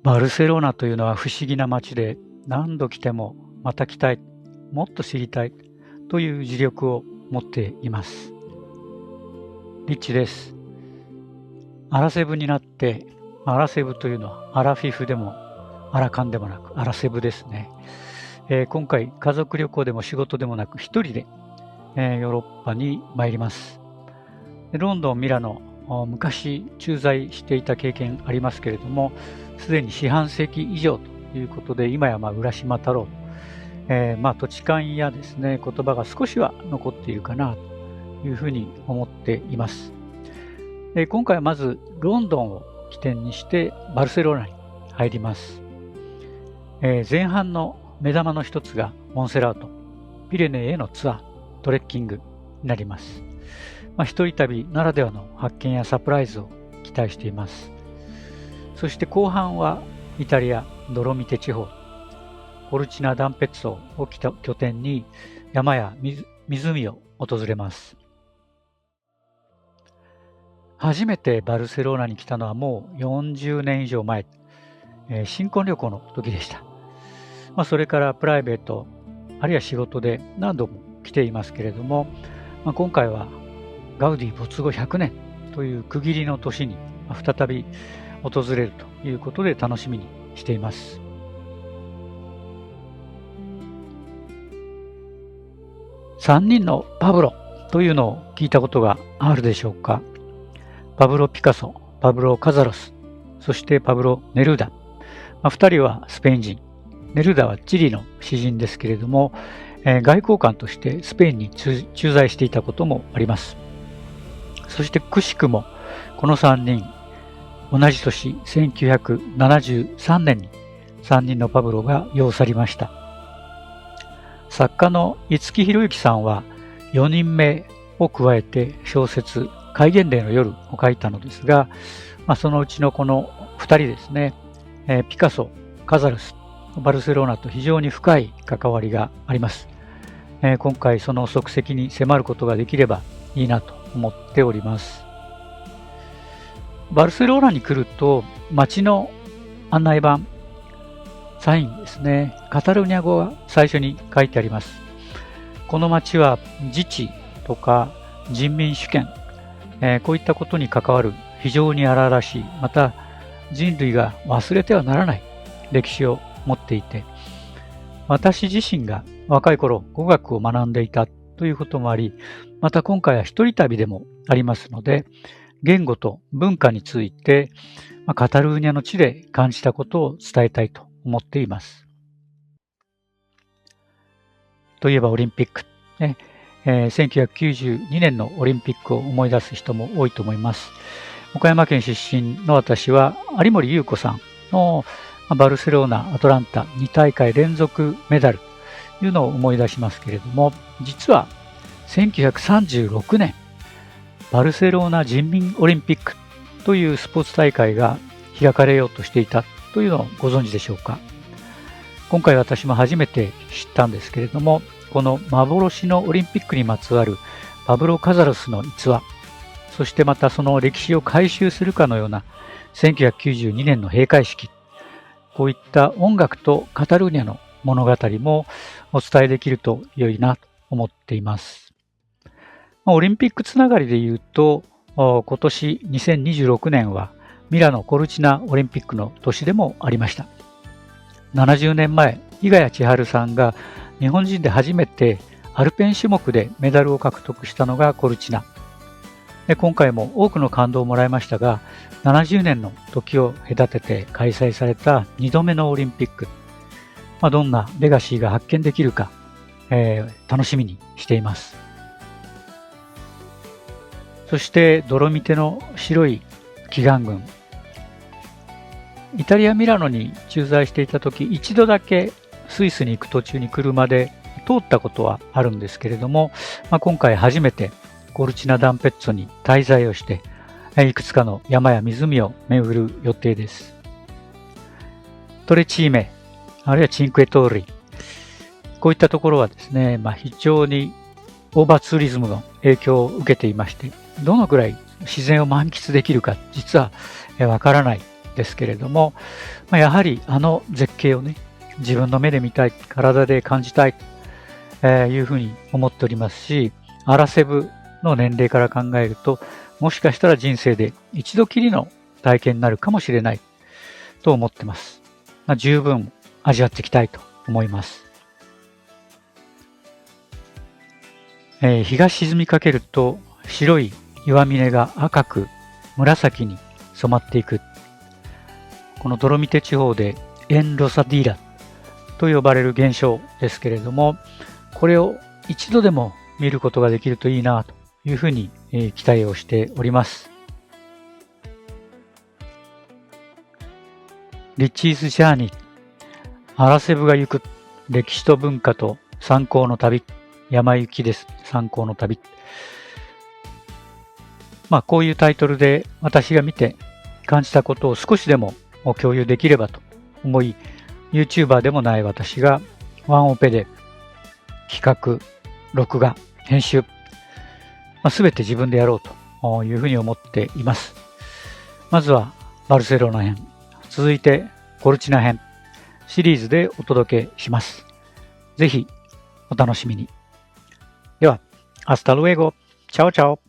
バルセロナというのは不思議な街で、何度来てもまた来たい、もっと知りたいという磁力を持っています。リッチです。アラセブになって、アラセブというのはアラフィフでもアラカンでもなくアラセブですね。今回家族旅行でも仕事でもなく一人で、ヨーロッパに参ります。ロンドン、ミラノ、昔駐在していた経験ありますけれども、すでに四半世紀以上ということで、今や浦島太郎、土地勘やですね、言葉が少しは残っているかなというふうに思っています。今回はまずロンドンを起点にしてバルセロナに入ります。前半の目玉の一つがモンセラート、ピレネーへのツアー、トレッキングになります。一人旅ならではの発見やサプライズを期待しています。そして後半はイタリア・ドロミテ地方、コルチナ・ダンペッツォを拠点に山や湖を訪れます。初めてバルセロナに来たのはもう40年以上前、新婚旅行の時でした。それからプライベート、あるいは仕事で何度も来ていますけれども、今回はガウディ没後100年という区切りの年に再び訪れるということで楽しみにしています。3人のパブロというのを聞いたことがあるでしょうか。パブロ・ピカソ、パブロ・カザロス、そしてパブロ・ネルーダ。2人はスペイン人。ネルーダはチリの詩人ですけれども、外交官としてスペインに駐在していたこともあります。そしてくしくもこの3人、同じ年1973年に3人のパブロが世を去りました。作家の五木ひろゆきさんは4人目を加えて小説戒厳令の夜を書いたのですが、そのうちのこの2人ですね、ピカソ、カザルス、バルセロナと非常に深い関わりがあります。今回その足跡に迫ることができればいいなと思っております。バルセロナに来ると街の案内板、サインですね、カタルーニャ語が最初に書いてあります。この街は自治とか人民主権、こういったことに関わる非常に荒々しい、また人類が忘れてはならない歴史を持っていて、私自身が若い頃語学を学んでいたということもあり、また今回は一人旅でもありますので、言語と文化について、カタルーニャの地で感じたことを伝えたいと思っています。といえばオリンピック、1992年のオリンピックを思い出す人も多いと思います。岡山県出身の私は有森裕子さんのバルセロナ、アトランタ2大会連続メダルというのを思い出しますけれども、実は1936年バルセロナ人民オリンピックというスポーツ大会が開かれようとしていたというのをご存知でしょうか。今回私も初めて知ったんですけれども、この幻のオリンピックにまつわるパブロ・カザロスの逸話、そしてまたその歴史を回収するかのような1992年の閉会式、こういった音楽とカタルーニャの物語もお伝えできると良いなと思っています。オリンピックつながりで言うと、今年2026年はミラノ・コルチナオリンピックの年でもありました。70年前、伊賀谷千春さんが日本人で初めてアルペン種目でメダルを獲得したのがコルチナ。今回も多くの感動をもらいましたが、70年の時を隔てて開催された2度目のオリンピック、どんなレガシーが発見できるか、楽しみにしています。そしてドロミテの白い奇岩群、イタリア・ミラノに駐在していた時、一度だけスイスに行く途中に車で通ったことはあるんですけれども、今回初めてコルチナ・ダンペッツォに滞在をして、いくつかの山や湖を巡る予定です。トレチーメ、あるいはチンクエトーリ、こういったところはですね、非常にオーバーツーリズムの影響を受けていまして、どのくらい自然を満喫できるか実はわからないですけれども、やはりあの絶景をね、自分の目で見たい、体で感じたいというふうに思っておりますし、アラセブの年齢から考えると、もしかしたら人生で一度きりの体験になるかもしれないと思ってます。十分味わっていきたいと思います。日が沈みかけると白い岩峰が赤く紫に染まっていく。このドロミテ地方でエンロサディーラと呼ばれる現象ですけれども、これを一度でも見ることができるといいなというふうに期待をしております。リッチーズ・ジャーニー、アラセブが行く歴史と文化と参考の旅、山行きです。参考の旅。こういうタイトルで私が見て感じたことを少しでも共有できればと思い、YouTuber でもない私がワンオペで企画、録画、編集、すべて自分でやろうというふうに思っています。まずはバルセロナ編、続いてコルチナ編シリーズでお届けします。ぜひお楽しみに。では、アスタルエゴ、チャオチャオ。